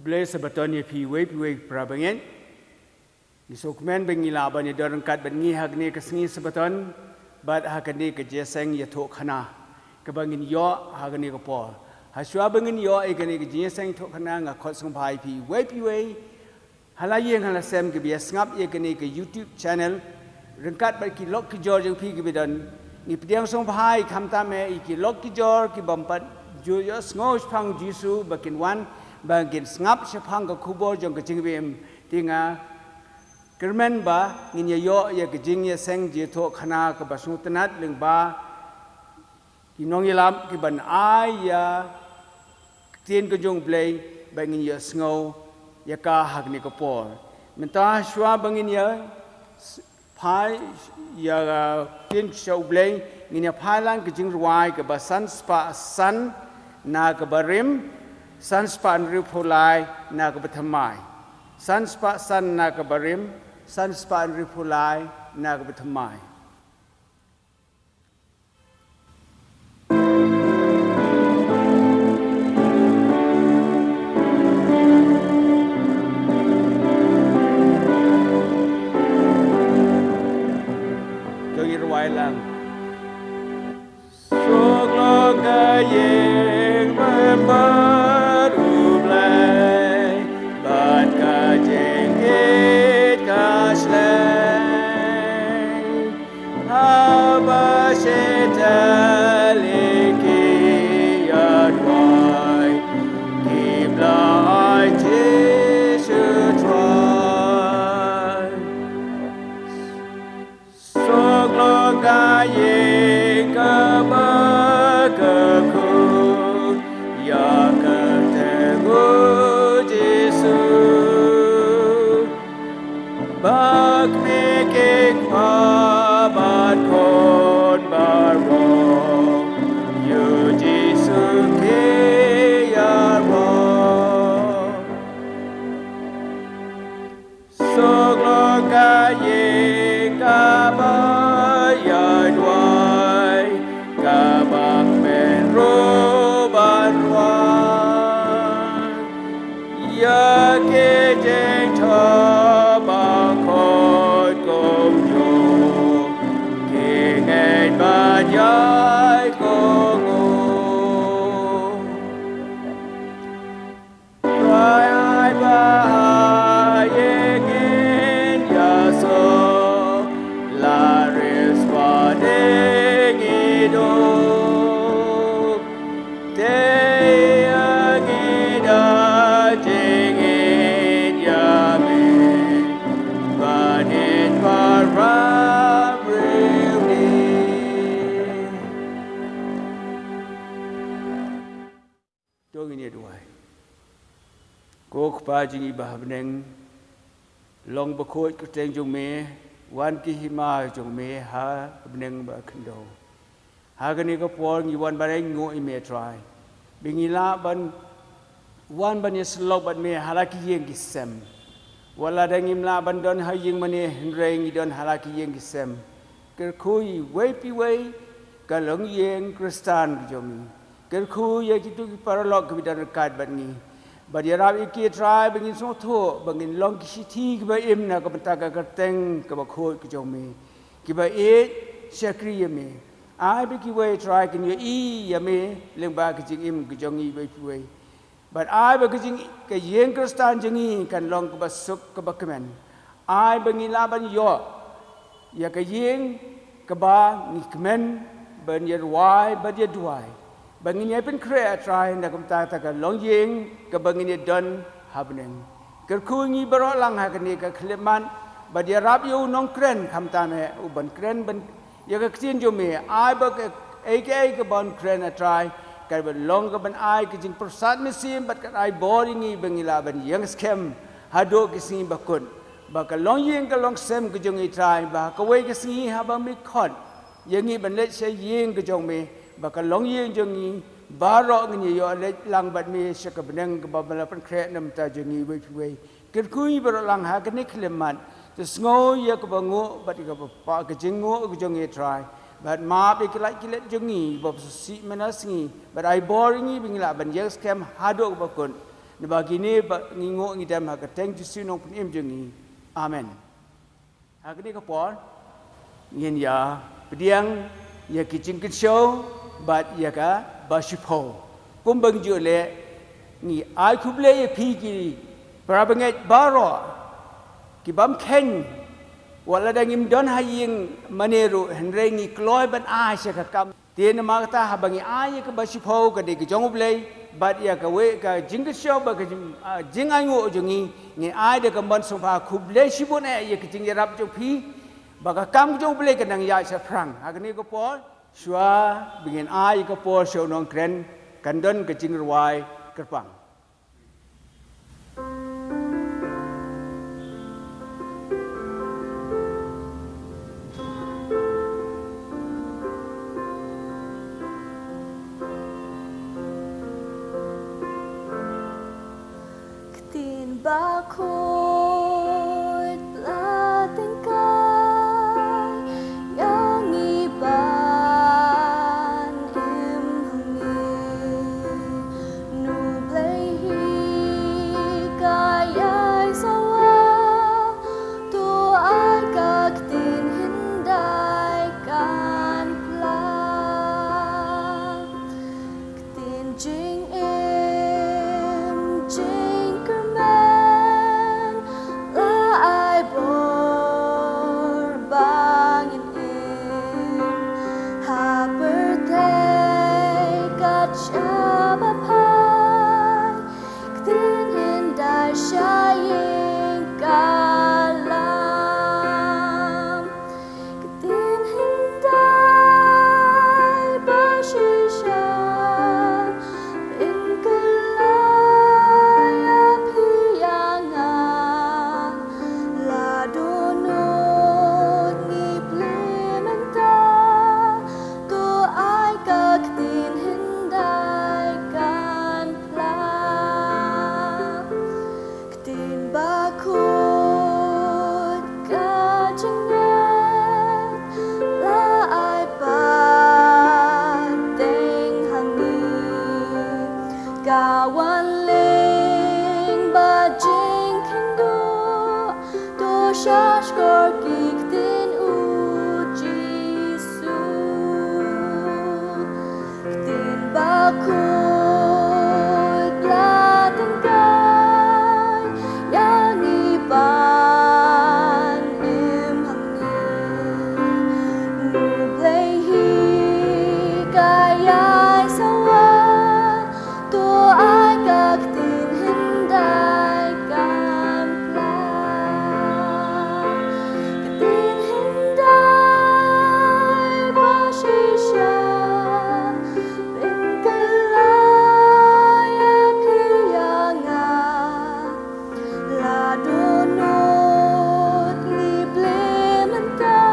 kublai Sabaton ye pi we prabangen ni sokmen bengila ban ye dorang kat ban ngi hak ni Sngi Sabaton bat hak ni ke Jingiaseng Iathuhkhana ke bangin yo hak ni ko por haswa bangin yo e ke ni ke Jingiaseng Iathuhkhana nga khot song bai pi we halayeng halasem ke bias ngap ye ke ni ke YouTube channel rengkat bat ki lok ki jor jeng pi ke bidan ni pediang song bai khamtame ki lok ki jor ki bampat jo yo ngos phang jisu bakin wan bangin ngap sepang ke kubor jong ke jingbem tinga kermen ba nginya yo ya ke Jingiaseng Iathuhkhana ke basu tenat leng ba kinong ilam ki ban ai ya tien ke jong blai bangin ya sngo ya ka hak ni ko por menta shwa bangin ya phai ya tien show blai nginya phailang ke jingruai ke basan spa san na ke barim san spa ripulai na ke bethamai san spa san na ke barim san spa ripulai na ke bethamai jogi Wallang soglo gayeng memberublai bat kajeng Haba shetaliki yadwai Kiblai tishutwai Soglogaye kabakaku Yakategu jisu Bak mikik Bat kon barong you Jesus ke yarong sogloga ye kabaya dwai kabak menroban wan ya ke jeng tabang kot kom Banyai kongo Rai bahayengin yaso Laris padeng hidup Teyangida jingin yamin Banin parah Kok pa Jingsngewbha beneng long bakoi Kharbteng jong me wan ki hima jong me ha beneng ba khndo ha gani ko por ngi wan bareng ngo i me try bingila ban wan ban ye slok ban me halaki yeng ki sem wala dangim la ban don ha yeng mane reng i don halaki yeng ki sem ker khui wei pi wei ka long yeng kristan jong ker khui ye ki tu ki paralog ki dan kat ban ngi Badiarab iki try bangin so tho bangin long kiti ki ba im na ka bata ka Kharbteng ka ba khoi ki jong me ki ba e shakri me ai bi ki we try kin ye I ya me leng ba ki jing im ki jong I ba we but ai ba ki jing ka yeng kristan jing I kan long ka ba suk ka ba kemen ai bangin la ban yo ya ka yeng ka ba ni kemen ban ye wai ba ye duai bangin ye pen krea try na kum ta ka long yeng ka bangin ye don habneng ker kungi baro lang ha kan ka khleman ba dia rap yu nong kren kham ta me u ban kren ban ye ka tin jo me ai ba ka ka ban kren a try ka ban long ka ban ai ka jing prasad me sim bat ka ai boring I bangila ban yang scam hado ki sim ba kun ba ka long yeng ka long sem ka jong I try ba ka we ka si ha ba mi khot yang I ban le se yeng ka jong me Baka long yeng jongi baro ngi yo le lang bat me shaka beneng ba bala pan kre nam ta jongi we ker kui baro lang ha ka ni khleman to sngo ye ka bango bat ka pa ka jingo ka jongi try but ma be ka like let jongi ba si manas ngi but I boring ngi bingla ban yes cam hado ba kun bagi ni ngingo ngidam Kharbteng jisu nong pun jengi amen agni ko por ngin ya pediang ya kicing Ksoo bat ya ka basipo kumbang jole ni ai kuble ya pigi parabangai baro ki bam ken wala dangim don haying maneru henrengi kloy ban ai sekakam tien ma ta habangi ai ka basipo ka de ki jonguble bat ya ka we ka Jingsngewbha ka jingango jongi ni ai de ka man sofa kuble sibon ya ki jingrap jo phi baka kam jo ble ka nang ya sa prang agni ko por shwa bingin ai ko por so nong kren kandon ka jingrwai kerpang Bakut latengkai yang iban imhangi nublehi kayai sawa tu agak tin hindai kan pla tin jing Wallang bajing kendo do shashkor giktin ujisu tin bakut latengkai yang iban imhangi nublehi kayai sawa tu agak tin hindai kan pla tin hindai basisya bengkelaya piyanga ladonot ngiblementa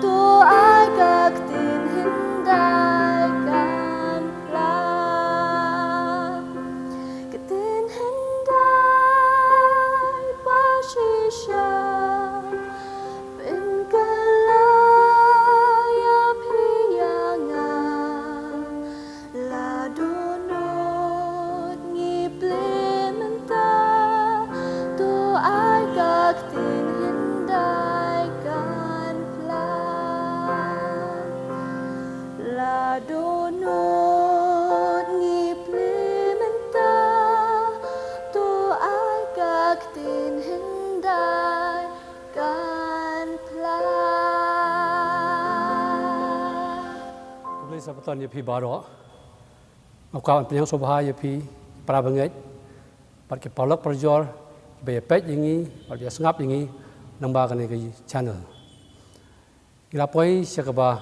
tu agak tin hindai kan pla Ketin hindai basisya bengkelaya piyanga ladonot ngiblementa tu agak tin hindai kan pla ladonot ngiblementa tu agak tin hindai kan pla Kublai Sabaton ya pi baro. Makawan penyang sobha ya pi prabangai. Pat ke palak perjor be pet yangi, pat ya sengap yangi namba kane ke channel. Ila poi syakaba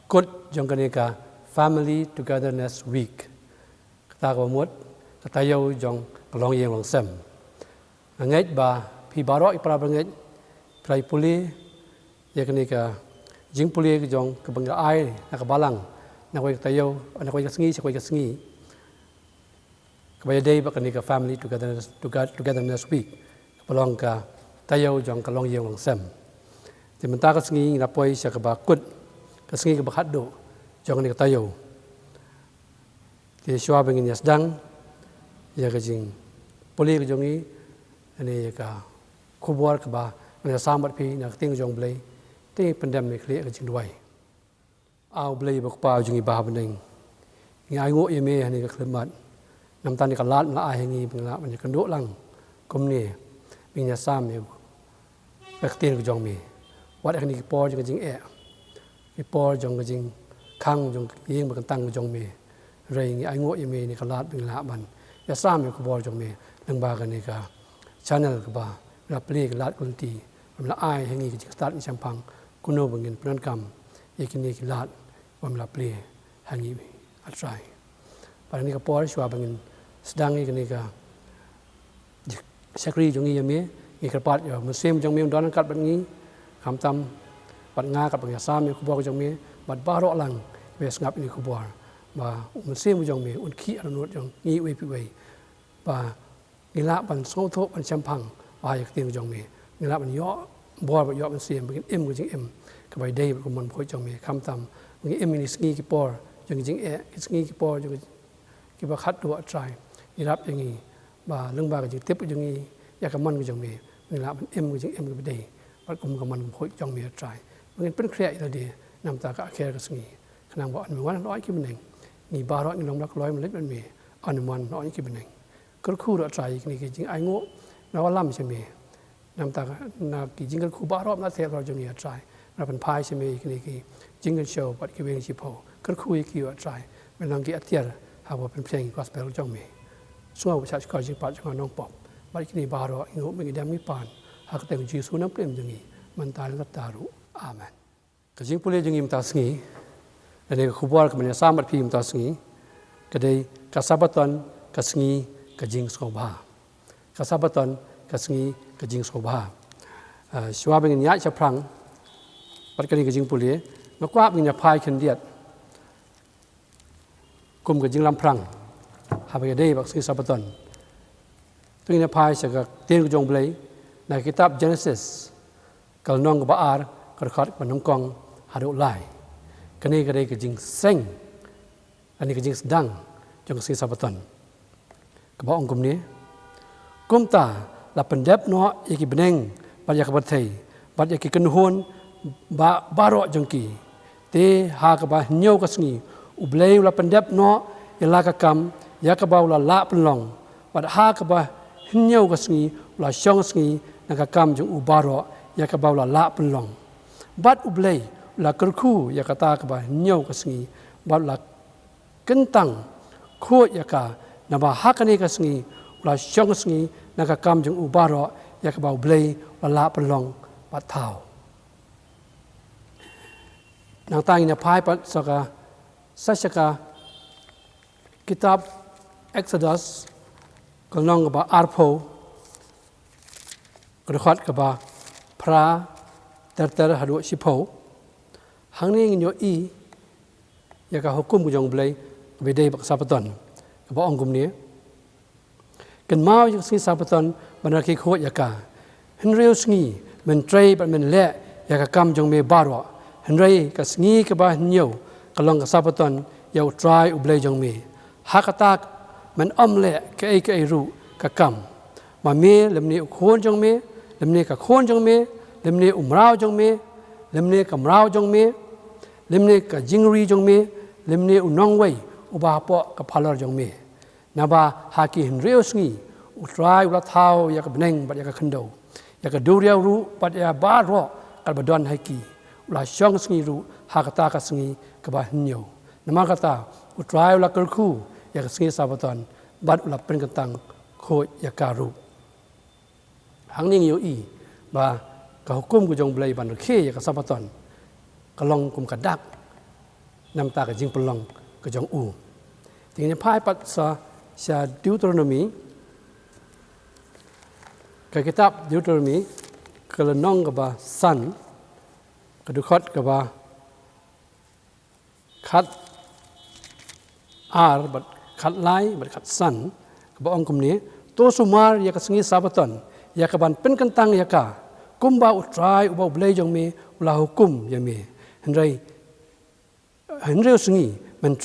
kut jong kane ka Family Togetherness Week. Kata ko mut katayo jong kalong yeng long sem. Angai ba pi baro prabangai prai puli ya kane ka jing puli ke jong ke bangga ai nak balang nak koi tayo nak koi Sngi koi Sngi kebaya day ba kani ka Family Togetherness Week pelong ka tayo jong kalong yeng long sem dimenta ka Sngi na poi sia ka ba kut ka Sngi ka ba khaddo jong ni ka tayo ti shwa bengin yasdang ya ke jing poli ke jong ni ani ka khubor ka ba na sambat pi na ting jong blai te pendam me kle ke jing duai au blai bak pa jing ba beneng ngai ngo ye me ani ka khlemat nam tan ka lat la ai ngi bang la ban ka ndo lang kom ni mi nya sam me bak tin ke jong me wat ani ki por jing e ki por jong ke jing khang jong yeng bak tang ke jong me rei ngi ai ngo ye me ni ka lat bang la ban ya sam me ko bor jong me nang ba ka ni ka channel ka ba la play ka lat kun ti la ai hengi ki start ni champang kuno bangin pran kam ye ki ni ki lat wam la play hangi a try pa ni ka por shwa bangin sedang ni ka sakri jong ye me ngi ka pat yo muslim jong me don kat ban ngi kham tam pat nga kat bang ya sam me ko bor jong me bat ba ro lang we ngap ni ko bor ba muslim jong me un khi anut jong ngi we pi we ba ngi la ban so tho ban champang ba yak ting jong me ngi la ban yo bor ba yo ban sim ban em ko jing em ka bai dei ko mon phoi jong me kham tam ngi em ni sngi ki por jong jing e sngi ki por jong ki ba khat do try ni rap jing ni ba lung ba ka jing tip jong ni ya ka mon ko jong me ngi la ban em ko jing em ko dei ba kum ka mon phoi jong me try ngi pen khre la de nam ta ka khe ka sngi khnang ba an me wan noi ki beneng ni ba ro ni long lak loi man let ban me an man noi ki benengก็คู่เราใจนี่จริงไอ้โง่เราว่าล่ำใช่ไหมน้ำตานาจริงก็คู่บ้ารอบนัดเทปเราจะมีใจเราเป็นพายใช่ไหมนี่จริงก็โชว์ปัดกิเวงชิพอก็คู่อีกกี่ว่าใจเป็นลองกี่อัตยาหาว่าเป็นเพลงก็สเปรเราจะมีส่วนประชาชนจริงปัดจังน้องปอบปัดกินบ้ารอบโง่ไม่กี่ดำไม่ปานหากแต่งจีสูน้ำเปลี่ยนอย่างนี้มันตายแล้วตารู้อาเมนก็จริงผู้เลี้ยงอย่างนี้มันตาสงีแต่ในคู่บ้ารก็มันจะสร้างบัดพีมันตาสงีก็ได้กับซาบะตอนกับสงีกับJingsngewbhaกับSabatonกับSngiกับJingsngewbhaชัวเป็นยะจะพลังปัจจุบันกับจิงปุลีนักว่าเป็นยะพายขันเดียดกุมกับจิงลำพลังหาไปได้บักSngi Sabatonตัวนี้พายจะกับเตียนกับจงเบลย์ในคิตับ Genesis กับน้องกับบาร์กับขัดกับน้องกองหาดูไลกันนี้ก็ได้กับจิงเซ็งอันนี้กับจิงดังจงSngi Sabatonกบองกุมนี้กุมตาลับเป็นเด็บเนาะอีกเป็นเองบัดยากบัดไทยบัดยากกันหวนบาร์จังกีเตหากบะเหี่ยวกับSngiอุบเลยลับเป็นเด็บเนาะยลากกรรมยากบ่าวละเป็นหลงบัดหากบะเหี่ยวกับSngiละช่องSngiนักกรรมจงอุบาร์ยากบ่าวละเป็นหลงบัดอุบเลยละกระคู่ยากตากบะเหี่ยวกับSngiบัดละกันตังโคยากานาบะฮักนี่ก็Sngiลาช่องSngiนักกรรมจงอุบาระอยากบ่าวเบลย์วลาปลองปัดเท้านางตายในพายปัดสกาสัชกาคิตับ Exodus ก็น้องกับอาร์โพกระขัดกับพระเตอร์หาดุชิโพหังนี้เงินโยอีอยากหุกุมกุจงเบลย์ไปได้บักซาปตันกับองกุมนี้กันมาจากSngi Sabatonบรรดาขี้โคยากาเห็นเรียวSngiมันเตยบัดมันเละอยากกำจงเมบาระเห็นเรียกับSngiกับบ้านเหี่ยวกับลองกับSabatonยาวตรายอุบเลยจงเมฮักตากมันอ้อมเละกับไอ้รู้กับกำมาเมลำนี้โคนจงเมลำนี้กับโคนจงเมลำนี้ราวจงเมลำนี้กับราวจงเมลำนี้กับจิงรีจงเมลำนี้น้องไว้อุบาปะกับพาลจงเมนาบาหากินเรียวSngiอุตรายอุลาเท้าอยากเป็นเองบัดอยากขันโดอยากดูเรียวรู้บัดอยากบ้ารอกับบัดดอนให้กีอุลาช่องSngiรู้หากตากับSngiกับบ้านเหี่ยวนามาตาอุตรายอุลากระคู่อยากSngi Sabatonบัดอุลาเป็นกันตังโคอยากการูหังนิ่งอยู่อีบากับหุกุมกุจงเบลย์บันเคอยากSabatonกลองกุมกระดักน้ำตากับจิงปลองกุจงอูทีนี้พายปัสสาชาดิวโตรโนมีกับคิตับดิวโตรโนมีกระน้องกับบาสันกระดูขัดกับบาขัดอาร์บัดขัดไลบัดขัดสันกับองคุมนี้ตัวสุมารอยากSngi Sabatonอยากบันเป็นกันตังอยากกุมบาอุตรายอุบาเบลย์จงมีอุลาหุกุมยังมีเห็นเรียวSngiมันใจ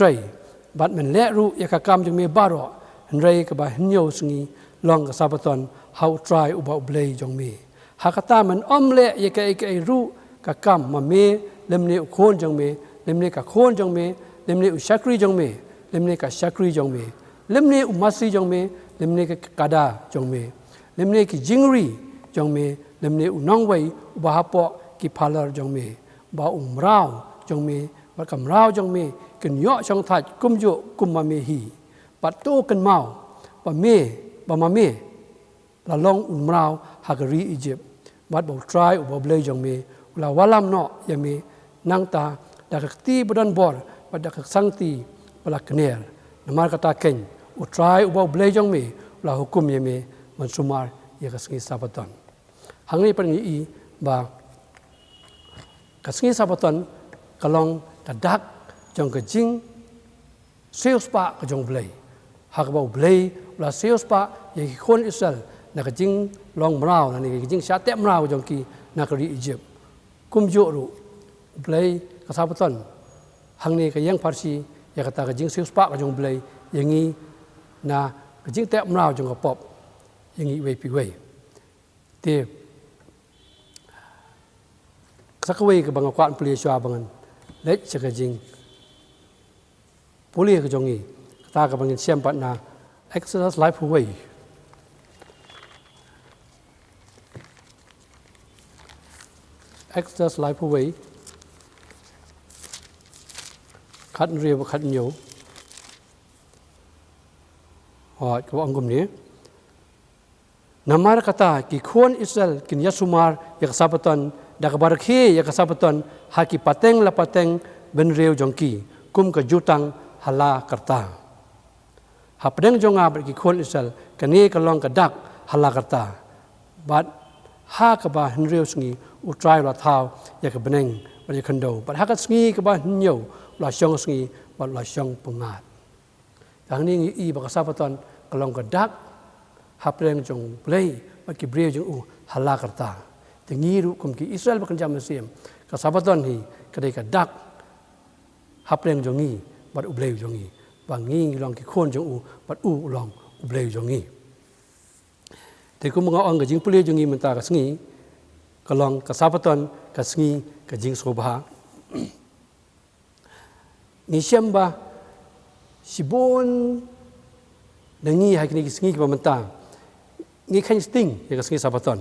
บัดมันเละรู้อยากกรรมจงมีบาระ Henry ke bah Hinyo Sngi long ke Sabaton how try ubah blay jong me hakata man omle ye ke ru ka kam ma me lemne khon jong me lemne ka khon jong me lemne u shakri jong me lemne ka shakri jong me lemne u masi jong me lemne ka kada jong me lemne ki jingri jong me lemne u nongwei ubah hapo ki phalar jong me ba umrao jong me ba kam rao jong me ken yo chong that kum jo kum ma me hi pat to ken mau ba ma me la long umrao hagari Egypt bat bo try bo blay jong me la walam no ya me nang ta da ti bodan bor ba da sang ti bala kner namar kata ken u try bo blay jong me la hukum ya me man sumar ya kasngi Sabaton hangi pan i ba kasngi Sabaton kalong tadak jong ke jing sales pa ke jong blay hak bo blay la sales pa ye khon Israel na ke jing long mrao na ni ke jing sha te mrao jong ki na kari Egypt kum jo ru blay ka Sabaton hang ni ke yang parsi ya kata ke jing sales pa ke jong blay yangi na ke jing te mrao jong ka pop yangi we pi we te sakwe ke bang kwan pli swa bangan lech ke jing puli ke jong ni ta ka bang siam pat na Exodus life away Exodus life away khát riêng và khát nhiều hỏi các ông cùng nhé namar kata ki khon Israel kin yasumar yak Sabaton dak barakhi yak Sabaton haki pateng la pateng ben reu jongki kum ka jutang hala karta hapdeng jonga ber ki khon Israel kani ka long ka dak hala karta bat ha ka ba henreu sngi utrai la thau yak beneng ba khando bat ha ka sngi ka ba nyo la shong sngi bat la shong pungat tang ni i ba ka Sabaton ka long ka dak hapdeng jong play bat ki breu jong u hala karta tengiru kum ki Israel ba kan jam sim ka Sabaton hi ka dei ka dak hapdeng jongi bat u bleu jongi ba ngi long ki khon jong u bat u long u bleu jongi te kum nga ong ka jing pleu jongi menta ka sngi ka long ka Sabaton ka sngi ka Jingsngewbha ni shamba sibon nangi ha ki sngi ki menta ngi khan sting ya ka sngi Sabaton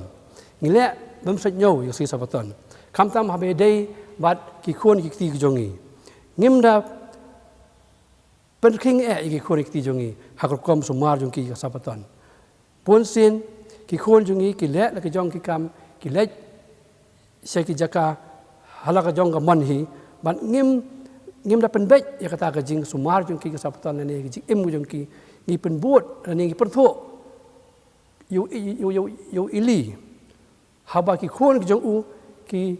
ngi le bam sat nyo ya sngi Sabaton kam tam ha be dei bat ki khon ki ti jongi ngim da pen king ki khon ki ti jongi ha ko kom sumar jong ki ka Sabaton pon sin ki khon jongi ki le la ki jong ki kam ki le se ki jaka hala ka jong ka man hi ban ngim da pen bet ya kata ka jing sumar jong ki ka Sabaton ne ki jing em jong ki ngi pen buat ne ngi pertho yo ili haba ki khon ki jong u ki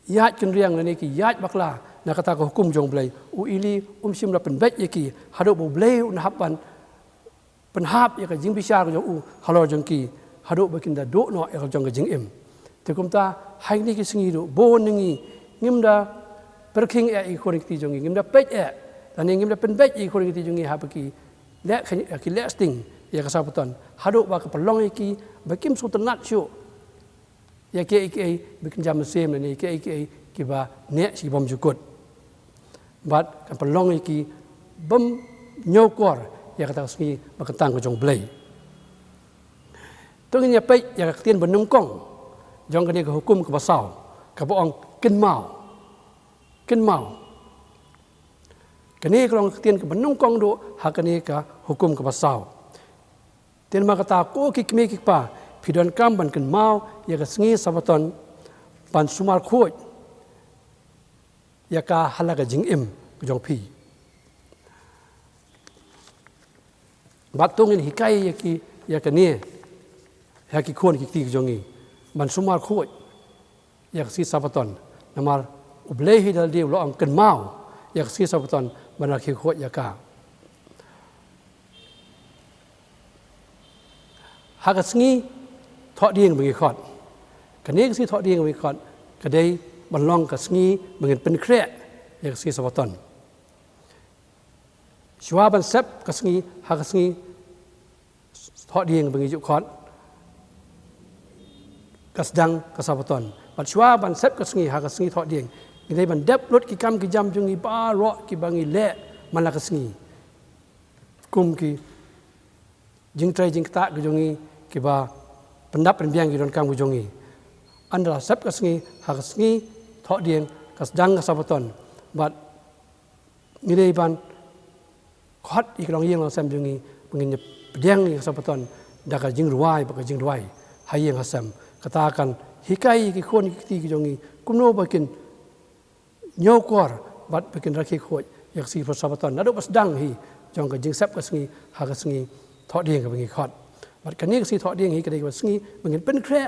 yat ken riang ne ki yat bakla na kata ka hukum jong blai u ili sim la pen bet ye ki hado bo blai na hapan penhap ya ka jing bisar jong u halo jong ki hado bakin da do no ya jong ka jing em te kum ta hai ni ki singi do bo ningi ngim da perking e khon ki jong ngim da pet e dan ngim da pen bet e khon ki jong ha ki le ki le sting ya ka Sabaton hado ba ka pelong ki bakim su tenat syu ya ke bikin jam sem ni ke ki ba ne si bom jukut bat ka pelong ki bom nyokor ya kata sngi ba ka tang ko jong blai to ngi pe ya ka tien benung kong jong ka ni ka hukum ka basau ka boong kin mau kani ka long tien ka benung kong do ha ka ni ka hukum ka basau tien ma kata ko ki kme ki pa pidon kam ban kan mau ya ka sngi Sabaton ban sumar khoj ya ka halaga jing im jong pi batong in hikai ya ka ni ya ki khon ki ti jongi ban sumar khoj ya si Sabaton namar ublehi dal dia lo ang kan mau ya si Sabaton ban ki khoj ya ka ha ka sngi thọ điên bằng khọt cái này cái thọ điên bằng khọt cái đây bằng long cái sngi bằng pen kre cái si Sabaton Shua ban sep Ksngi ha Ksngi thọ điền bằng dụng khót Kasdang Sabaton. But Shua ban sep Ksngi ha Ksngi thọ điền. Ini ban dep lot ki kam ki jam jungi ba ro ki bangi le man la Ksngi. Kum ki jing trai jing ta ki jungi ki ba pendap penbiang ki don kam ki jungi. Andra sep Ksngi ha Ksngi thọ điền Kasdang Sabaton. But ini ban khót ikrong yeng long sam jungi bangin pedang ni Sabaton daga jing ruai baka jing ruai hayeng hasam katakan hikai ki khon ki ti jongi kumno bakin nyokor bat bakin rakhi khoi yak si for Sabaton nado bas dang hi jong ka jing sap ka sngi ha ka sngi tho ding ka bangi khot bat kan ni si tho ding hi ka dei ka sngi bangin pen khre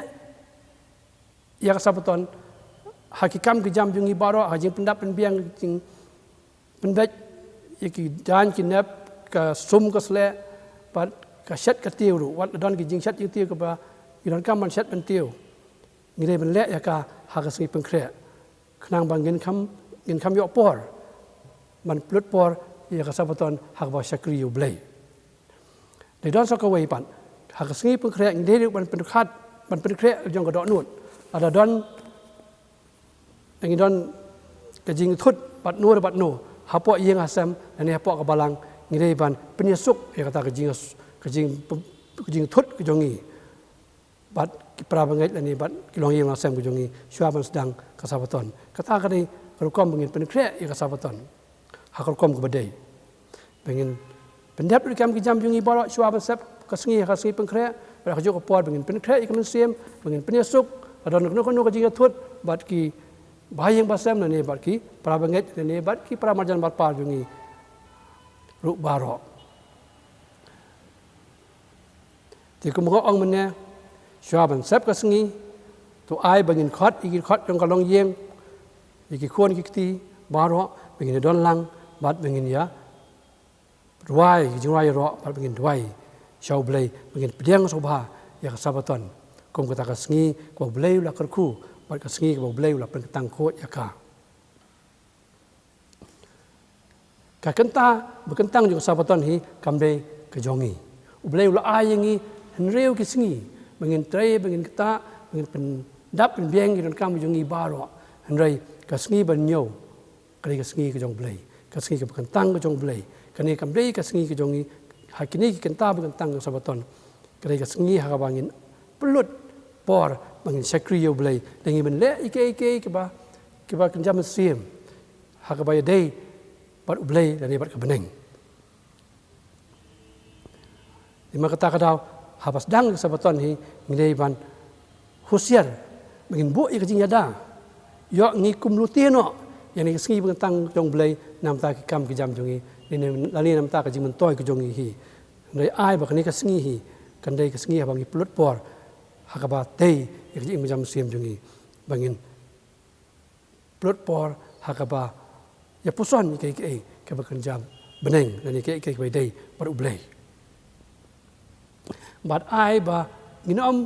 yak Sabaton hakikam ki jam jungi baro ha jing pendap pen biang jing penbet iki dan ki nap ka sum ka sle pat ka shat ka tiu ru wat don ki jing shat jing tiu ka ba iron kam man shat pen tiu ni dei ben le ya ka ha ka sngi pen khre khnang bang ngin kham yo por man plut por ya ka Sabaton ha ba shakri yu blai dei don so ka wei pan ha ka sngi pen khre ni dei ban pen khat ban pen khre jong ka do nut ada don ngi don ka jing thut bat nu ha po yeng asam ani ha po ka balang ni dei ban penyesuk ya kata ka jing thut ka jongi bat ki pra bangai ani bat ki long yeng asam ka jongi shua ban sedang ka Sabaton kata ka dei rukom bangin pen khre ya ka Sabaton ha ka rukom ka badai bangin pendap ri kam ki jam jongi baro shua ban sep ka sngi pen khre ba ka jo ka por bangin pen khre ikam sem bangin penyesuk adon no ka jing thut bat ki bayang basam nani bat ki pra bangai nani bat ki pra marjan bat par jongi ru baro ti kum ko ong mane shua ban sep ka sngi to ai bangin khot iki khot jong ka long yeng iki khon ki ti baro bangin don lang bat bangin ya ruai jing ruai ro bat bangin ruai shau blai bangin pedang sobha ya ka Sabaton kum kata ka sngi ko blai la kerku bat ka sngi ko blai la pen tang khot ya ka kenta berkentang juga Sabaton hi kamde ke jongi blai la ayengi henreu ki sngi bangin trai bangin kata bangin pen dap pen biang don kam jongi baro henrei ka sngi ban nyo kali ka sngi ke jong blai ka sngi ke berkentang ke jong blai kani kamde ka sngi ke jongi hakini ki kenta berkentang ke Sabaton kali ka sngi ha bangin pelut por bangin sakri yo blai dengi ben le ike ke ba kenjam sim ha ka ba dei bat blai dari bat ka beneng lima kata kadau habas dang Sabaton hi ngidei ban husiar bangin bu ik jing yada yo ngi kum lutino yani sngi berkentang jong blai nam ta ki kam ki jam jongi ni lali nam ta ka jing men toy ki jongi hi ndai ai ba kani ka sngi hi kan dei ka sngi bangi pelut por hakaba tei ik jing jam sim jongi bangin pelut por hakaba ya puson ke ke bakan jam beneng nani ke bai dei par ublei bat ai ba nginom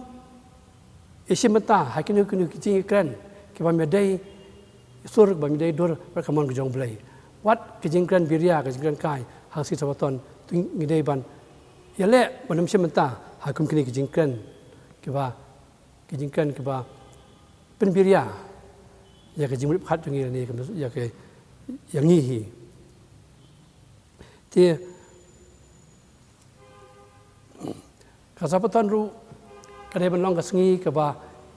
isimata hakinu kunu ki kran ke ba medei sur ba medei dur par kamon ku jong blei wat ki jing kran biria ka jing kran kai ha si Sabaton ngidei ban yale banam simata hakum kini ki jing kran ke ba pen biria ya ka jing khat ngi ni ya ke yang ni hi ti ka Sabaton ru ka dei ban long ka sngi ka ba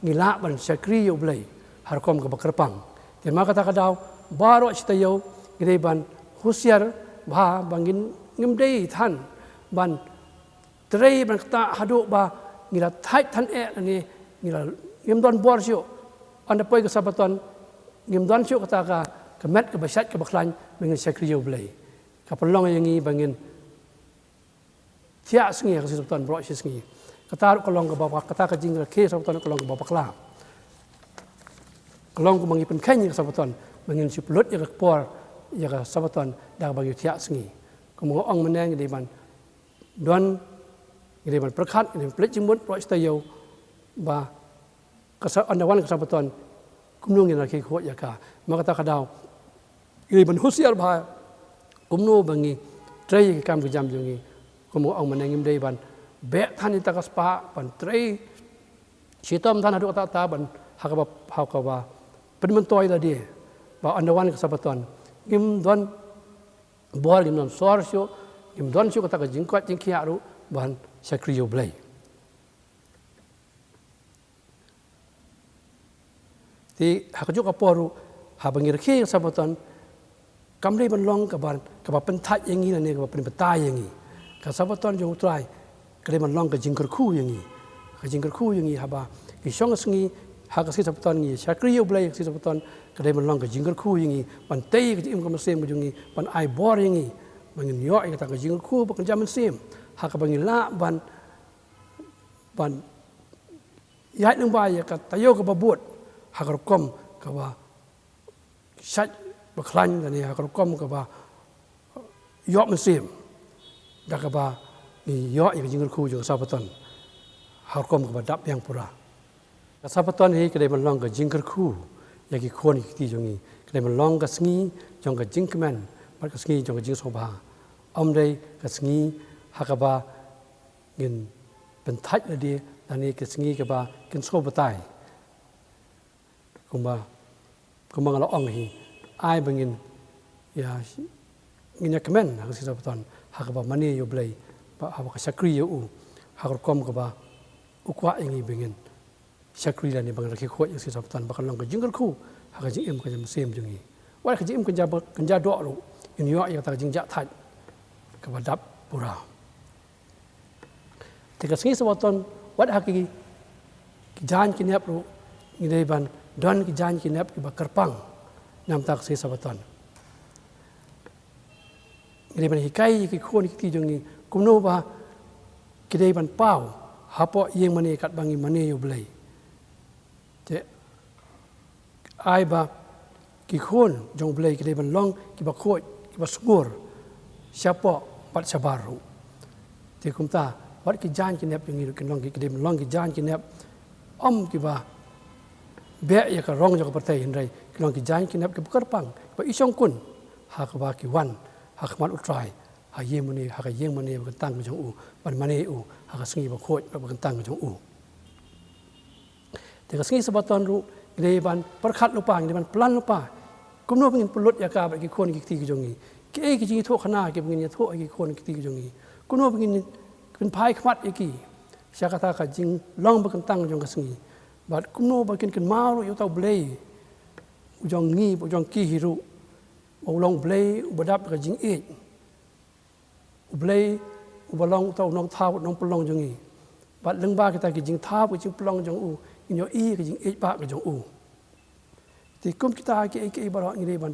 ngila ban sakri yo blai har kom ka bakrpang ti ma kata kadau baro chitayo ngidei ban husiar bha bangin ngimdei than ban trei ban ta hadu ba ngila thai than ani ngila ngimdon bor sio anda poi ka Sabaton ngimdon sio kata ka kemet ke basat ke baklan bangin sakri yo blai ka pelong yang ngi bangin tia sngi ka Sabaton bro sngi kata kolong ke bawah kata ka jing ke Sabaton kolong ke bawah kla kolong ku mangi pen kany ka Sabaton bangin siplut ya ka por ya ka Sabaton da bagi tia sngi ko mo ong menang di ban don di ban perkhat di plet jimut bro stayo ba ka andawan ka Sabaton kumnung ya ke khot ya ka ma kata kadau ini ban husiar bha kumno bangi tray ke kam ke jam jungi komo ang manengim dei ban be than ita ka spa ban tray sitom than adu ta ban hakaba penmentoi la dia ba andawan ke Sabaton ngim don bor ngim don sorsio ngim don sio kata ka jingkwat jingkia ru ban sakriyo blai ti hakajuk aporu habangir ke Sabaton kamri ban long ka pentat yang ini ni ka penpetai yang ini ka Sabaton jong try kare ban long ka jingker khu yang ini ka jingker khu yang ini haba ki song sngi ha ka si Sabaton ni sakriyo blai si Sabaton kare ban long ka jingker khu yang ini ban tei ka im ka mesem jong ni ban ai bor yang ini bangin yo ai ka jingker khu ba jam mesem ha ka bangin la ban yai lung ba ya ka tayo ka babut ha ka kom ka ba sat ba khlan ni ha ka kom ka ba yo mesem da ka ba ni yo ai ka jingker khu jong Sabaton ha kom ka ba dap yang pura ka Sabaton hi kare ban long ka jingker khu ya ki khon ki ti jong ni kare ban long ka sngi jong ka jingkman ba ka sngi jong ka Jingsngewbha om dei ka sngi ha ka ba nginเป็นทัดเลยตอนนี้ก็สิ่งก็บ่ากินโซ่บ่ตายก็มาเราอ่องหีไอ้บางเงินอย่าเงินยักษ์แม่นหากสิสับตอนหากบ่ามันนี่อยู่เลยบ่หากบ่าชักรีอยู่หากก็บ่าอุกวะอย่างนี้บางเงินชักรีแล้วนี่บางเราคิดว่าอย่างสิสับตอนบ่กันลองก็ยิงกันคู่หากจิงเอ็มก็จะมาเสียมอย่างนี้ว่าก็จิงเอ็มกันจะดอรู้อย่างนี้ว่าอย่างตาจิงจะทัดก็บ่ดับปุราแต่ก็สิ่งSabatonวัดหากิจานกินเนบรู้นี่ได้บันดอนกิจานกินเนบกิบกระปังนำตากสิ่งSabatonนี่ได้บันหิไก่กิโคนกิจงนี้กุมโนบะกิได้บันเป้าหาปอยังมันเอกัดบางอีมันเออยู่เบลยเจ้ไอ้บะกิโคนจงเบลยกิได้บันล่องกิบโคยกิบสงูร์ชาปอปัดชาบารุเจ้คุมตาวัดกิจานกินเนบอย่างนี้กินลองกินเดมลองกิจานกินเนบอ้อมกิบ่าเบะอยากร้องจากประเทศเห็นไรกินลองกิจานกินเนบกิบกระปังกิบอิชงกุนหากว่ากิวันหากมันอุตรายหากเยี่ยมมันนี่หากเยี่ยมมันนี่มันตั้งกันจงอูมันมันนี่อูหากสิ่งบ่โคตรมันตั้งกันจงอูแต่ก็สิ่งSabatonรู้กิเลบันประคัดลุปางกิเลบันพลันลุปากุมโนเป็นปลุดยากาบกิคนกิตีกิจงนี้กิเอกิจิโทขนากิเป็นกิโทกิคนกิตีกิจงนี้กุมโนเป็นพายขมัดอีกชาคาตาขจิงล่องบักตั้งจงกษณีบัดกุมโนบักินกันมาอยู่เต้าเบลย์อุจงงีอุจงกีฮิรุอุลองเบลย์อุบดับกับจิงเอจอุเบลย์อุบลองเต้าน้องท้าน้องปลองจงงีบัดเรื่องบ้ากิตากิจิงท้ากับจิงปลองจงอูอินโยอีกับจิงเอจบ้ากับจงอูที่กุมกิตากิเอกิบารอนี่เลยบัน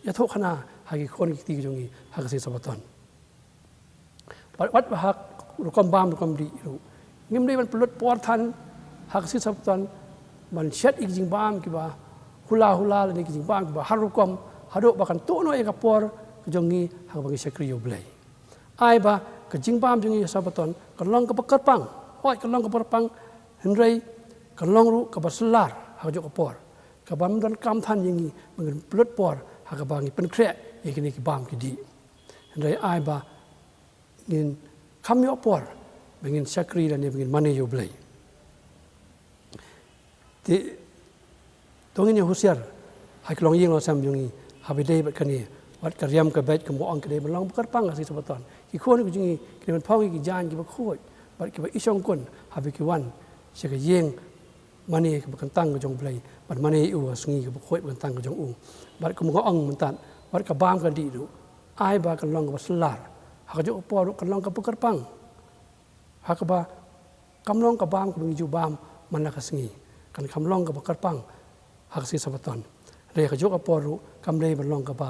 ยาโทขนาหากิคนกิตีกับจงงีหากเสียSabatonบัดวัดบหักรูกบามรูกดีรู้เงิมได้มันปลุดปอดทันหากสิSabatonมันเช็ดอีกจริงบามกี่บ่าฮุลาเลยนี่จริงบามกี่บ่าฮารุกมฮารุบักันโตน้อยกับปอดก็จงงี้หากบางเชคริโยเบลย์ไอ้บ่าก็จริงบามจงงี้Sabatonก็ลองกับกระปังอ้อยก็ลองกับกระปังเห็นไรก็ลองรู้กับสลาร์หากจกับปอดกับบามดันกำทันอย่างงี้มันปลุดปอดหากบางเป็นแคร์อย่างนี้กี่บามกี่ดีเห็นไรไอ้บ่าเงินคำยอปอร์เป็นเงินชักรีแล้วเนี่ยเป็นเงินมันอยู่เบลย์ที่ตรงนี้หัวเสียร์ให้ลองยิงเราซ้ำอย่างนี้หาไปได้แบบนี้วัดกระเรียมกระเบ็ดกระหม่อมกระเดมันลองกระปังกับสิSabatonกี่คนก็จริงๆกี่มันพ่อกี่จานกี่บักโคตรบัดกี่บักอิชงกุนหาไปกี่วันเชื่อกี่ยิงมันนี่กับกันตั้งกับจงเบลย์บัดมันนี่อู่สงีกับบักโคตรกันตั้งกับจงอู่บัดกับมันก็อ่องมันตัดบัดกับบามกันดีดูไอ้บากันลองกับสลาร์หากจะอุปโภคกันลองกับกระปังหากบ่ากำลองกับบามกับมีอยู่บามมันนักสิ่งกันคำลองกับกระปังหากสิSabatonเรียกยกอุปโภคกำเลยมันลองกับบ่า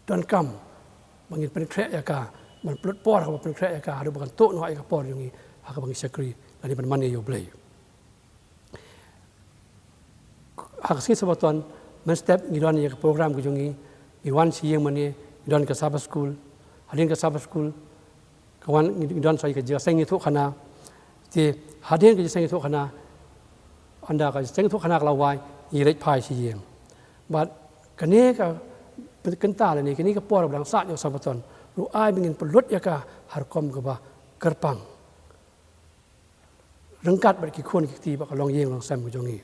ดอนกำมันเป็นแคร์ยากามันปลุดปอดเขาเป็นแคร์ยากาหรือบังโต๊ะน้อยกับปอดอย่างนี้หากบางชักรีอันนี้มันอยู่เบลย์หากสิSabatonมันสเต็ปมีดอนอย่างโปรแกรมอย่างนี้มีวันเชียงมันนี่ดอนกับSabbath School hari ke Sabbath School kawan don saya ke Jingiaseng Iathuhkhanaที่hari ke Jingiaseng Iathuhkhana anda ke Jingiaseng Iathuhkhana kelawai irit pai siang but kene ka kenta ni kini ke por bang sa yo Sabaton ru ai bingin pelut ya ka har kom ke ba Kharbteng rengkat ber ki khon ki ti ba ka long yeng long sam jong ni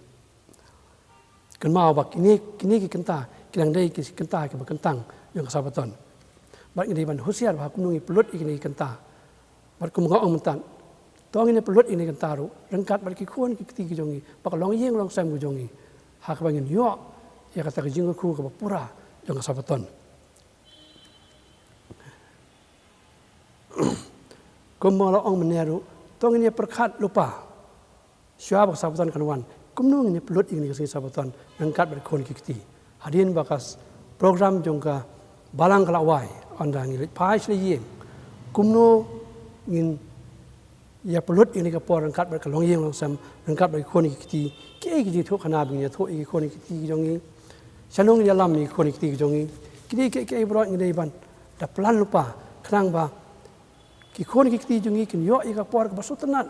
kan mau ba kini ki kenta kilang dei ki kenta ke ba kentang yo Sabaton ba ini ban husiar ba kunungi pelut ini kenta ba kum ngong mentan tong ini pelut ini kenta ru rengkat ber ki khon ki ti jong ni ba ka long yeng long sam jong ni ha ka bangin yo ya kata ke jingku ke ba pura yo Sabaton Kumala ong meneru, tong ini perkat lupa. Siapa Sabaton kanuan, kumnung ini pelut ini kesini Sabaton, angkat berkon kikti. Hadirin bakas program jongka Wallang kelawai, anda ngilit pai seliyeng. Kumno ingin ya pelut ini kapor angkat berkelong yeng langsam, angkat berkon kikti. Kei kiti tu kana bingnya tu iki kon kikti jongi. Sanung dia lam iki kon kikti jongi. Kiti kei bro ini ban, dah pelan lupa, kerang ba. Ki khon ki ti jungi kin yo i ka por ka basu tenat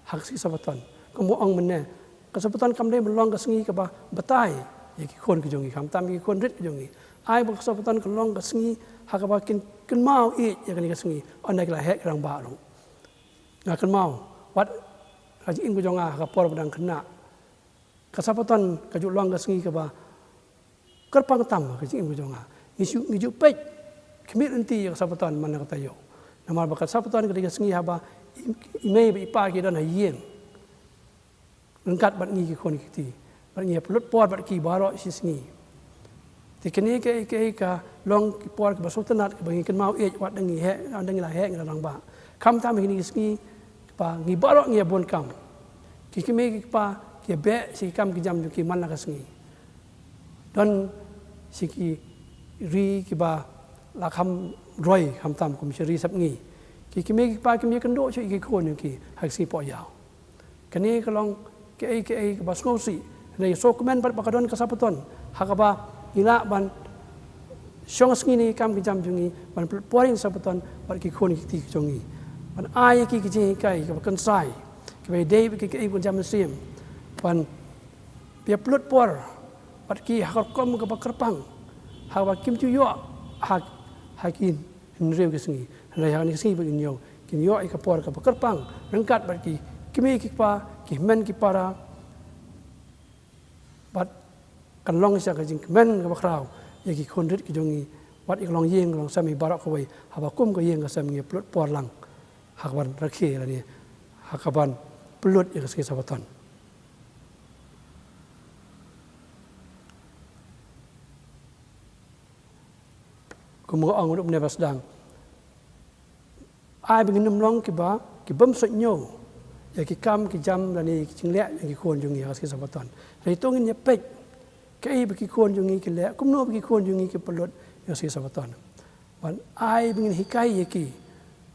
hak si Sabaton ko mo ong menne ka Sabaton kam dei melong ka sngi ka ba batai ye ki khon ki jungi kam tam ki khon rit ki jungi ai ba Sabaton ka long ka sngi hak ba kin mau i ye ka ni ka sngi on dai la hek rang ba ro na kan mau wat ka ji ing ku jonga ka por badang kena ka Sabaton ka ju long ka sngi ka ba Kharbteng tam ka ji ing ku jonga ni ju pek kemit enti ka Sabaton mana ka tayo Nama bakat Sabaton ketika Sngi haba imei ipa ki dan hayeng lengkat bat ngi ki khon ki bat ngi pelut por bat ki baro si Sngi tikeni ke ka long ki por ki basu tenat bagi ken mau ej wat dengi he dengi la he ngi lang ba kam tam ni Sngi pa ngi baro ngi bon kam ki me ki pa ki be si kam ki jam ki man la ka Sngi dan si ki ri ki ba la kam roi ham tam kum shiri sap ngi ki me pa ki me kan do chi ki khon ki hak si po yaw kani ka long ke ba sko si nei so komen par pakadon ka Sabaton hak ba ila ban shong sngi ni kam ki jam jungi ban poring Sabaton par ki khon ki ti jongi ban ai ki ji kai ka kan sai ki be dei ki pun jam sim ban pia plut por pat ki hak kom ka Kharbteng hak ba kim chu yo hak hakin nrew ke Sngi lai hang ni Sngi begin yo kin yo ka por ka Kharbteng rengkat bat ki kimi ki pa ki men ki para bat kan long sia ka jing men ka bakrau ye ki khon rit ki jongi wat ik long yeng long sami barak ko wei haba kum ko yeng ka sam nge plot por lang hak ban rakhe la ni hakaban plot ye ka Sabaton Kumo ang udah nebas dang. Ai begin long ki ba ki bom so nyo. Ya ki kam ki jam dan ni cinglek ki khon jungi ka Sabaton. Rai tong ni pek. Kai be ki khon jungi ki le kumno be ki khon jungi ki pelot ya Sabaton. Ban ai begin hikai ye ki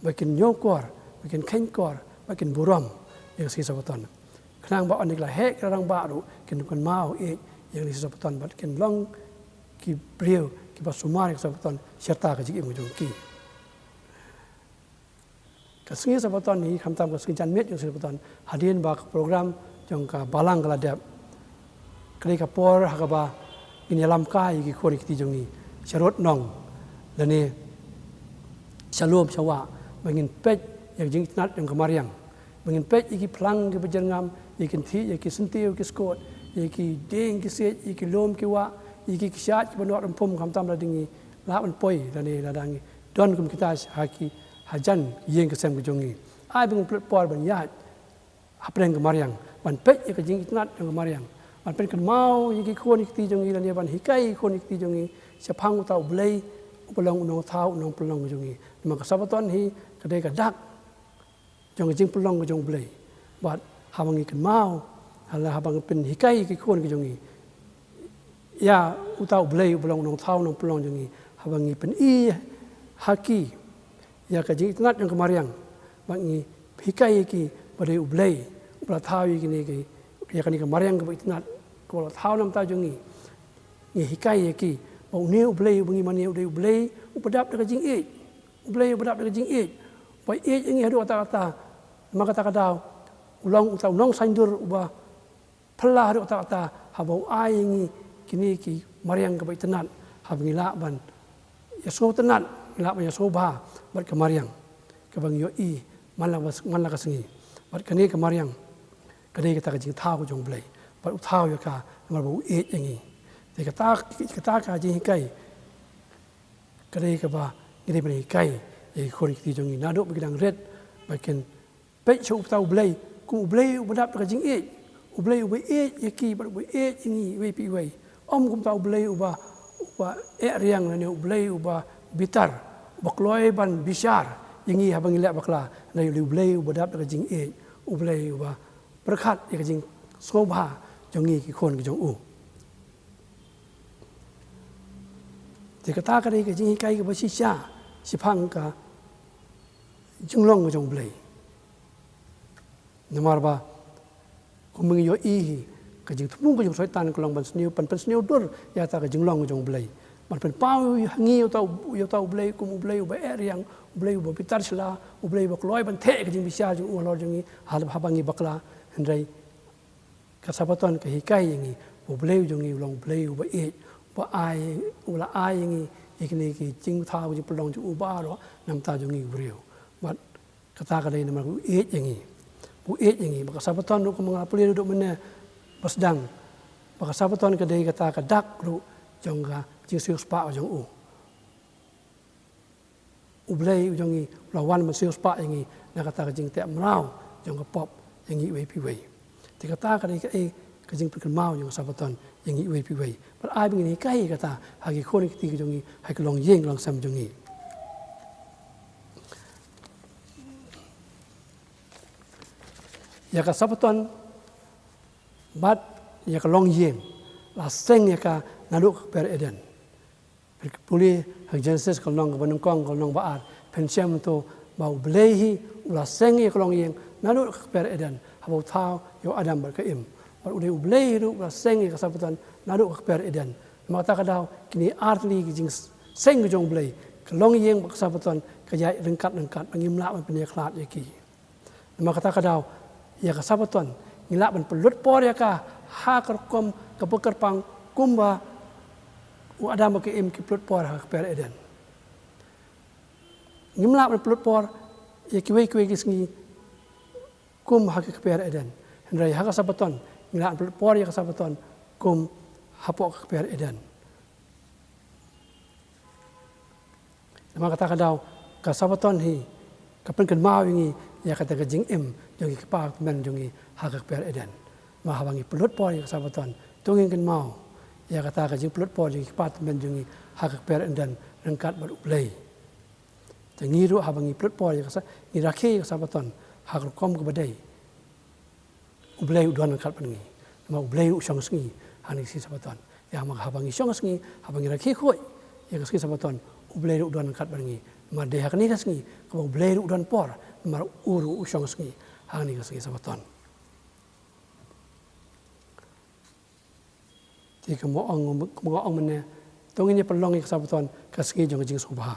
bakin nyo kor, bakin khen kor, bakin buram ya Sabaton. Khnang ba onik la hek rang ba ru kin kon mau e yang Sabaton bat kin long ki breu ki ba sumar ki Sabaton serta ka jigi mo ki ka Sngi Sabaton ni kham tam ka Sngi jan met yo Sabaton hadin ba program jong ka Wallang kala dep kri ka por ha ka ba in lam kai ki khori ki jong ni charot nong la ni shalom shawa bangin pet yang jing nat jong ka mariang bangin pet iki plang ki berjangam iki thi iki sentiu ki skot iki ding ki set iki lom ki wa iki kisat ki banot empum kam tam la dingi la ban poi la ni la dangi don kum kita haki hajan yeng ke sem ke jongi ai beng plot por ban yat apreng ke mariang ban pet ke jing nat ke mariang ban pen kan mau iki khon ki jongi la ni ban hikai khon ki jongi sepang tau blei upelong unong thau unong pelong ke jongi maka Sabaton hi kadai ka dak jong jing pelong ke jong blei bat habangi kan mau hala habang pen hikai ki khon ke jongi ya utau blei belong nong thau nong pelong jongi habangi pen i haki ya ka jing nat yang kemariang bangi hikai ki badai ublei upla thau ki ni ki ya ka ni kemariang ka itnat ko thau nam ta jongi ni hikai ki bau ni ublei bangi mani udai ublei upadap de jing e ublei upadap de jing e pai e ngi hadu kata maka kata kadau ulang utau nong sandur uba phala hadu kata habau ai ngi kini ki mariang ka baitanat habangila ban yaso tenat ngila ban yaso bah bat kemariang kabang yo I manla kasengi bat kani kemariang kani kita kajing thau ko jong blai bat u thau ya ka mar bu e yangi te kata ka jing kai kani ka ba ngiri bani kai e khori ti jong na do bigidang red baken pe chu tau blai ku blai u badap ka jing e u blai u e yaki bat u e ini we pi we om kum tau blai u ba e riang na ne u blai u ba bitar bakloi ban bishar yangi habang ilak bakla na yu blai u badap ka jing e u blai u ba berkat ya ka jing Ngewbha jongi ki khon ki jong u te kata ka dei ka jing kai ka ba si sha si phang ka jinglong jong blai namar ba kumung yo I ka jing thmung ka jong soitan ka long ban sniu pan sniu dur ya ta ka jinglong jong blai man pen pau hangi yo tau blai kum blai ba eriang blai ba pitar sla blai ba kloi ban the ka jing bisha jong u lor jongi hal habangi bakla hendrai ka Sabaton ka hikai yangi blai jongi long blai ba e ba ai ula ai yangi ikni ki jing thau ji pelong ju ba ro nam ta jongi briu bat kata ka dei namar u e yangi bu e yangi ba Sabaton ru ko mga puli duduk mena pasdang ba Sabaton ka dei kata ka dak ru jongga Jingsngewbha jong u blai jongi lawan ma Jingsngewbha yangi na kata ka jing te mrau jongga pop yangi we pi we ti kata ka dei ka e ka jing pikal mau jong Sabaton yangi we pi we but ai bing ni kai kata hagi khoni ti ka jongi hai ka long yeng long sam jongi ya ka Sabaton bat ya ka long yeng la seng ya ka naduk per eden puli hak Genesis ka long ka kong ka long baat pensiam to bau blehi ula seng ya ka long yeng naduk per eden habau thau yo adam bar ka im bar ulei blehi ru ula seng ya ka Sabaton naduk per eden mata ka daw kini artli ki jing seng jong blei ka long yeng ka Sabaton ka jai rengkat pangimla ban penia khlat ya ki maka kata ka daw ya ka Sabaton ngila ban pelut por ya ka ha kerkom ka pekerpang kumba u adam ke im ki pelut por ha per eden ngimla ban pelut por ya ki we ki sngi kum ha ki per eden hendrai ha ka Sabaton ngila ban pelut por ya ka Sabaton kum hapok ka per eden maka kata ka daw ka Sabaton hi ka pen kan mau ngi ya kata ka jing im jongi ka pa men jongi ha ka per eden ma habangi pelut por ya ka Sabaton tungin kan mau ya kata ka jing pelut por jongi ka pa men jongi ha ka per eden rengkat bar ublei tangi ru habangi pelut por ya ka ni rakhe ka Sabaton ha ka kom ka badai ublei udon rengkat pangi ma ublei u shong sngi hani si Sabaton ya ma habangi shong sngi habangi rakhe khoi ya ka si Sabaton ublei udon rengkat pangi ma de ha ni ka sngi ka ublei udon por ma uru u shong sngi hani ka si Sabaton ti ka mo ong mene tongin ya pelong ka Sabaton ka sngi jong Jingsngewbha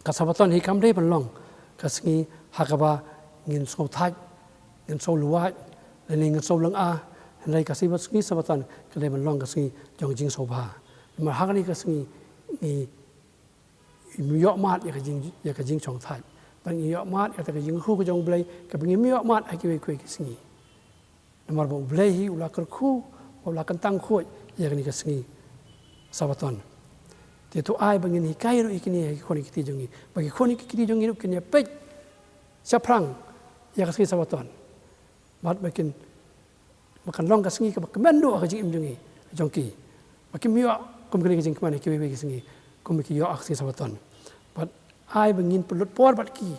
ka Sabaton hi kam dei pelong ka sngi ha ka ba ngin so thai ngin so luwat le ngin so lang a hendai ka si ba sngi Sabaton ka dei pelong ka sngi jong Jingsngewbha ma ha ni ka sngi ni mi yo mat ya ka jing chong thai bang yo mat ya ta ka jing khu ka jong blai ka bang mi yo mat ai ki we ki sngi namar ba blai hi ula kar khu ula kan tang khu ya ni ka sngi Sabaton te to ai bang ni kai ro ikini ki khoni ki jongi bagi khoni ki jongi ru kin ya pe chaprang ya ka sngi Sabaton mat bakin makan long ka sngi ka mendo ka jing im jongi jongki bakim yo kum kini jing kmane ki we ki sngi kum ki yo aksi Sabaton bat ai bangin pelut por bat ki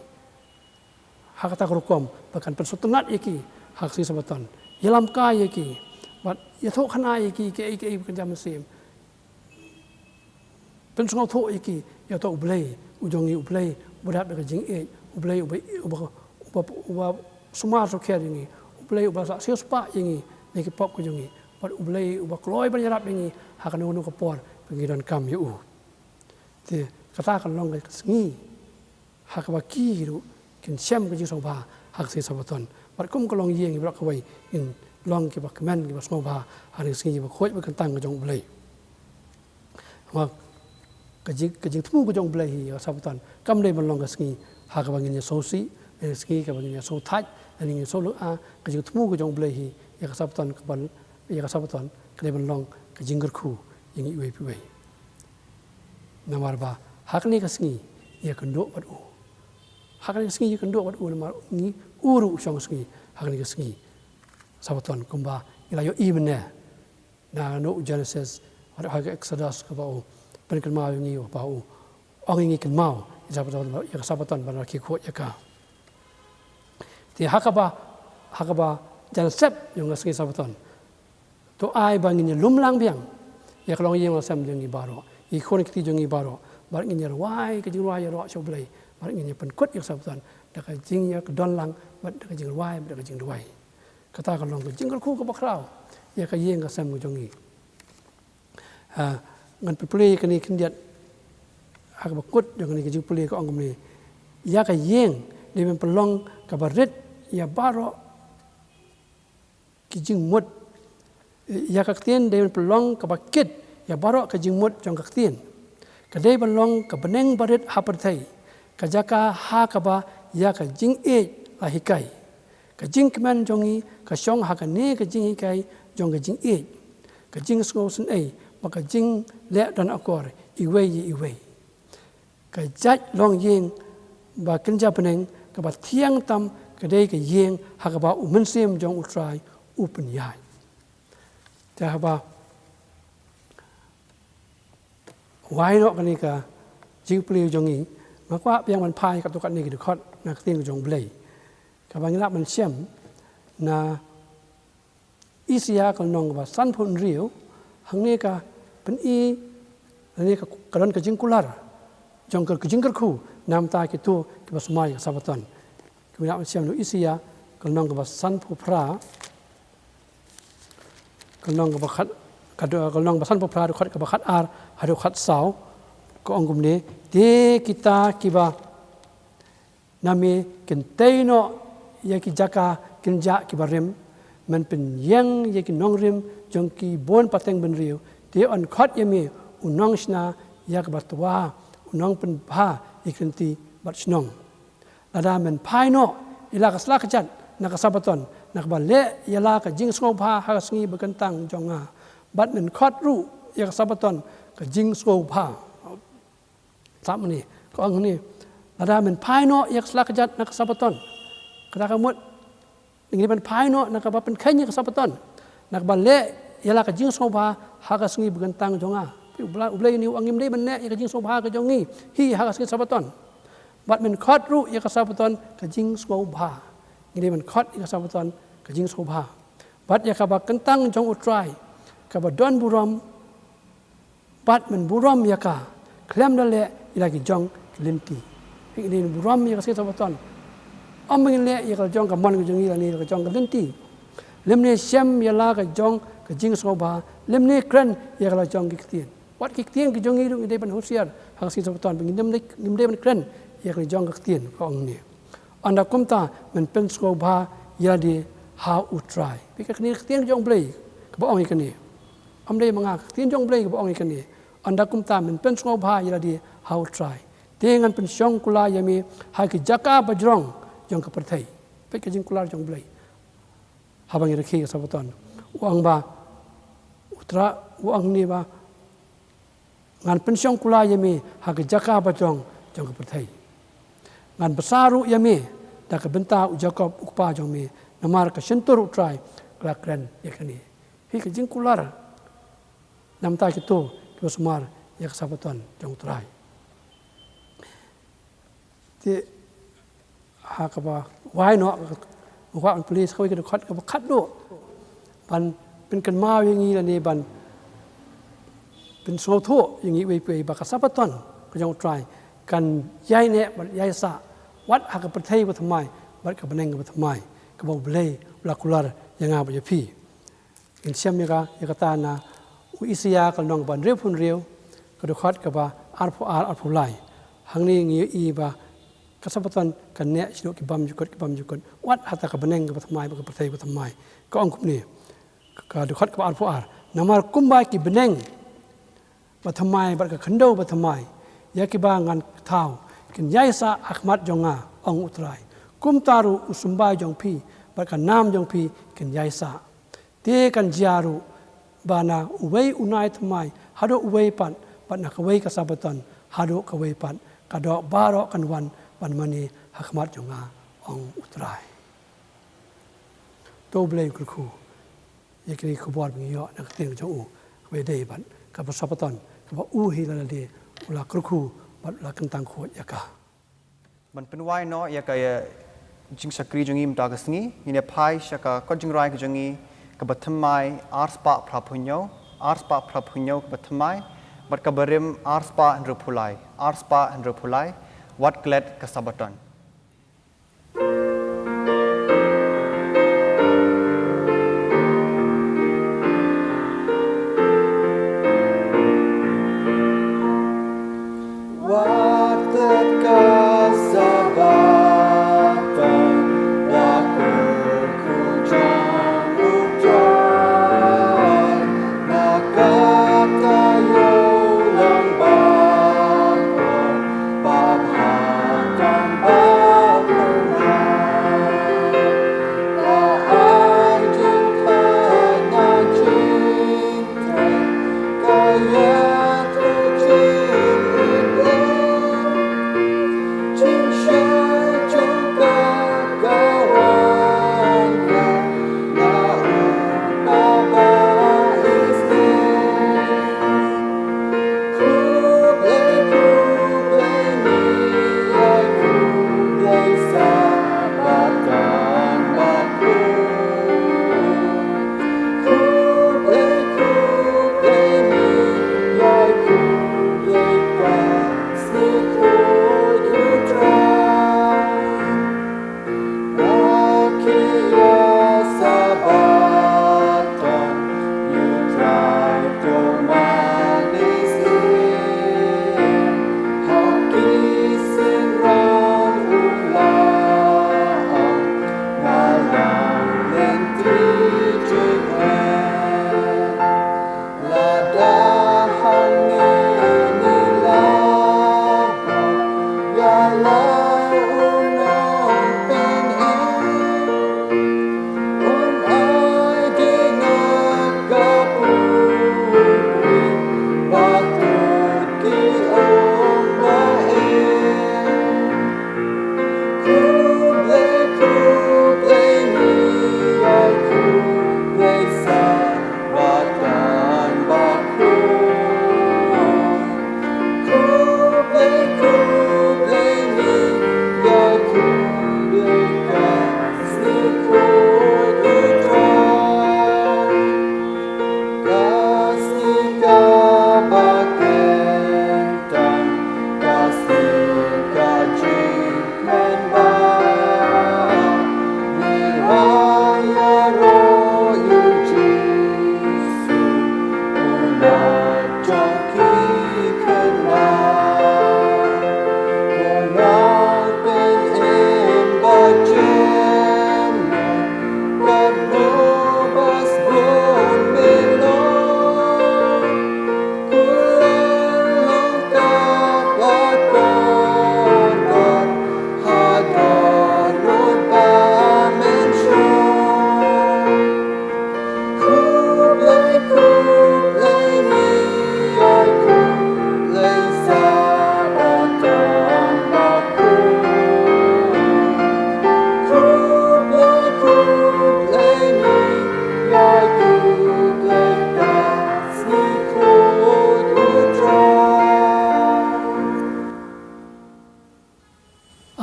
hakata krukom bakan pensotenat yaki haksi Sabaton yalam ka yaki bat Iathuhkhana yaki ke kan jam sim pensong tho yaki ya to ublei ujongi ublei budak ka jing e ublei uba suma so kher ni ublei uba sa Jingsngewbha yangi ni ki pop ko jongi bat ublei uba kloi ban yarap yangi hakano nu ko por pengiran kam yu te kata kan long ka sngi hakba ki ru kin sem ka Jingsngewbha haksi Sabaton bat kum ko long yeng brak wai in long ki ba kemen ki ba Snngewbha hari Sngi ba khoi ba kan tang ka jong blai ma ka jing thmu ka jong blai hi Sabaton kam le ban long ka Sngi ha ka ba ngin so si Sngi ka ba ngin so thach ani ngin so lu a ka jing thmu ka jong blai hi ya ka Sabaton ka ban ya ka Sabaton ka le ban long ka jingger khu yang i we pi we namar ba hak ni ka Sngi ya kan do bat u hak ni Sngi ya kan do bat u namar ni uru song Sngi hak ni ka Sngi Sabaton kumba ila yo imene na no Genesis ada hak Exodus ka ba u pen kan mau ngi ba u ong ngi kan mau ya Sabaton ban ki kho ya ka ti hakaba Genesis yung Sngi Sabaton to ai bang ni lumlang biang ya kalong yeng sam jeng ibaro I khon ki jeng ibaro bar ngi yer wai ka jing wai ro so blai bar ngi pen kot ya Sabaton da ka jing ya don lang bar da ka jing wai da ka jing wai kata kalong ka jing khu ka bakrau ya ka yeng ka sam jong i ngan play ka ni kindiat ak ba kut jong ni ka jing play ka ong ni ya ka yeng ni men pelong ka barit ya baro ki jing mut ya ka tien de pelong ka bakit ya baro ka jing mut jong ka tien ka de belong ka beneng barit haperthai ka jaka ha ka ba ya ka jing e la hikai ka jing keman jongi ka shong ha ka ne ka jing hikai jong ka jing e ka jing sko sun e ba ka jing le dan akor I wei ka jat long yeng ba kinja beneng ka ba thiang tam ka de ka yeng ha ka ba umen sem jong utrai upen yai ta ba wai no ka ni ka jing pleu jong I ma kwa piang man phai ka to ka ni ki khot na ka tin jong blai ka ba ngila man siam na isia ka nong ba san phun riu hang ni ka pen I ni ka karon ka jing kular jong ka jing ka khu nam ta ki tu ki ba smai ka Sabaton ki ngila man siam no isia ka nong ka ba san phu phra ka nong ka ba khat ka nong ba san phu phra khot ka ba khat ar ha do khat sau ko ong gum ne de kita ki ba nami ken teino ya ki jaka ken ja ki barem man pen yang ya ki nong rim jong ki bon pateng ben riu te on khot yemi unong sna ya ka batwa unong pen bha ikenti bat snong lada men phaino ila ka slak chat na ka Sabaton na ka le yala ka Jingsngewbha ha Sngi bekentang jonga bat men khot ru ya ka Sabaton ka Jingsngewbha sam ni ko ang ni lada men phaino ya ka slak chat na ka Sabaton kada ka mot ngi ben phaino na ka ba pen khanya ka Sabaton na ka le yala ka Jingsngewbha ha ka Sngi bekentang jonga ublai ni angim dei ben ne ya ka Jingsngewbha ka jongi hi ha ka Sngi Sabaton bat men khot ru ya ka Sabaton ka Jingsngewbha ngi men khot ya ka Sabaton ka Jingsngewbha bat ya ka ba kentang jong utrai ka ba don buram bat men buram ya ka klem dale ila ki jong linti ngi buram ya ka Sabaton am ngi le ya ka jong ka mon ka jongi la ni ka jong ka linti lemne sem ya la ka jong ka Jingsngewbha lemne kran ya ka jong ki tien wat ki tien ki jongi ru ngi ben husiar ha ka Sabaton ngi nem de ben kran ya ka jong ka tien ko ang ni anda kumta men pen Snngewbha ya di how utrai pika kini tien jong blai ka ba ong ikani am dei manga tien jong blai ka ba ong ikani anda kumta men pen Snngewbha ya di how utrai dengan pen syong kula yami ha ki jaka bajrong jong ka perthai pika jing kula jong blai habang ira ki ka Sabaton uang ba utra uang ni ba ngan pen syong kula yami ha ki jaka bajrong jong ka perthai ngan besaru yami da ka benta u Jacob ukpa jong mi namar ka sentur utrai klakren yakani hi ka jing kular nam ta ki to ki smar yak Sabaton jong utrai ti ha ka ba wai no wa an police khoi ka khot ka khat do banเป็นกันมาอย่างนี้ละนี่บันเป็นโซโทอย่างนี้ไปบักSabatonก็ยังตรายกันย้ายเนี่ยบัดย้ายสะวัดหักประเทศวัดทำไมวัดกับบันเองกับทำไมก็บอกเลยหลักกุลายังไงบ่จะพี่อินเชียมยกตานาอุอิสยากับน้องบันเรียวพุ่นเรียวก็ดูคัดกับว่าอาร์พูไลหังนี้งี้อีบ่าSabatonกันเนี่ยชิโนกิบัมจุกวัดหัตถกับบันเองกับทำไมกับประเทศวัดทำไมก็องคุมนี่ ka dukat ka ar namar kumbai ki beneng batamai bar ka khando batamai ya ki ba ngan thau kin yaisa Ahmad jonga ong utrai kum taru usumbai jong phi bar ka nam jong phi kin yaisa te kan jiaru bana uwei unai thamai hado uwei pan na ka wei ka Sabaton hado ka wei pan ka do baro kan wan ban mani Ahmad jonga ong utrai to blame ku yakini ku bor bi yo na teng jong u we dei ban ka Sabaton ka u hi la de ula ku bat la kan tang kho yakaมันเป็นวายเนาะอยากจะจิงสกรีจงอีมตากสงี้ยินดีพายชักก็จิงไรก็จงอีกับบัตรไม้อาร์สปะพระพุญโญอาร์สปะพระพุญโญกับบัตรไม้บัตรกับบริมอาร์สปะฮันรูพูไลอาร์สปะฮันรูพูไลวัดเกล็ดกับSabaton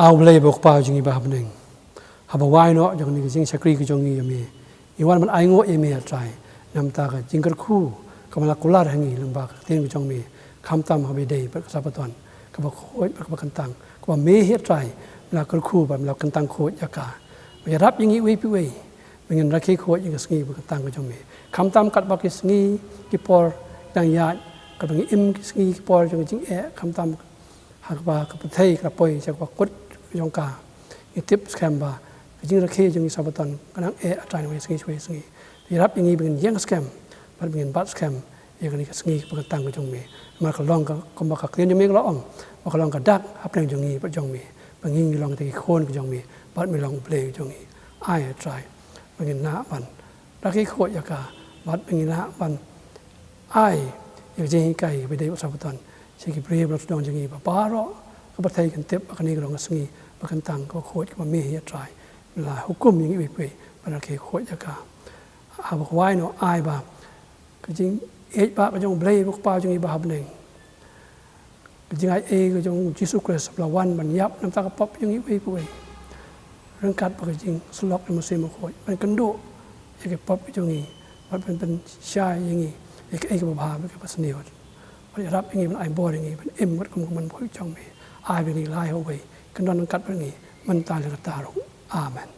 เอาเลยบอกป่าวจึงอีบาบหนึ่งหาบวายเนาะอย่างนี้จึงสักรีก็จงงี้มีอีวันมันไอ้โง่เอเมียใจนำตาก็จึงกระคู่ก็มาลักกุลาแห่งนี้ลำบากเตียนก็จงมีคำตามหาไปได้เป็นSabatonก็บอกโคตรก็บอกกันตังก็บอกเมเหตุใจลักกระคู่แบบลักกันตังโคตรยากาไม่รับอย่างนี้วิพิเวไม่เงินรักโคตรยังก็Sngiบอกกันตังก็จงมีคำตามกัดบอกกิSngiกิปอร์ดังยาก็บอกอิมSngiกิปอร์จงจึงคำตามหากว่ากับไทยกับปอยจากว่ากดยองกาอิทิปสแคมบาจึงรักจึงSabatonก็นั่งอาจารย์ไว้Sngiช่วยSngi รับอย่างนี้เป็นเยี่ยงสแกมมันเป็นบัตรสแกมอย่างนี้ก็สงีประกันตังก็จงมีมาขลองก็มาขักเรียนยังไม่ก็ร้องมาขลองก็ดักฮับแรงจงนี้ก็จงมีบางยิ่งลองตีโคนก็จงมีบัตรไม่ลองเพลย์จงนี้ไอ้ใจบางยิ่งหน้าบันรักที่โคตรยากาบัดเป็นละบันไอ้อยากจะให้ไก่ไปได้สับปะรดเช่นที่เปรียบเราดองอย่างนี้ป้าเราก็ประเทศกันเต็มกันนี้ก็ลองสงีประกันตังก็โคตรก็มีเหตุใจเวลาหุกกุ้มอย่างนี้ไปมันรักที่โคตรยากาอาบอกไว้เนาะไอ้บ้าก็จริงบ้าก็จงเบลย์พวกป้าจงอีบ้าเป็นเองก็จริงไอ้ก็จงจิสุคริสต์ละวันมันยับน้ำตากระป๋ออย่างนี้ไปเรื่องกัดก็จริงสล็อกมันเสียมาโคตรมันกันดุอย่างกับป๊อปจงนี้มันเป็นชายอย่างนี้อย่างไอ้กับบ้ามันกับสนิวมันรับอย่างนี้มันไอ้บอลอย่างนี้มันก็มันพูดจังมีไอ้เป็นอย่างนี้ไล่เอาไปกันโดนกัดเป็นอย่างนี้มันตายเลยกับตาเราอาเมน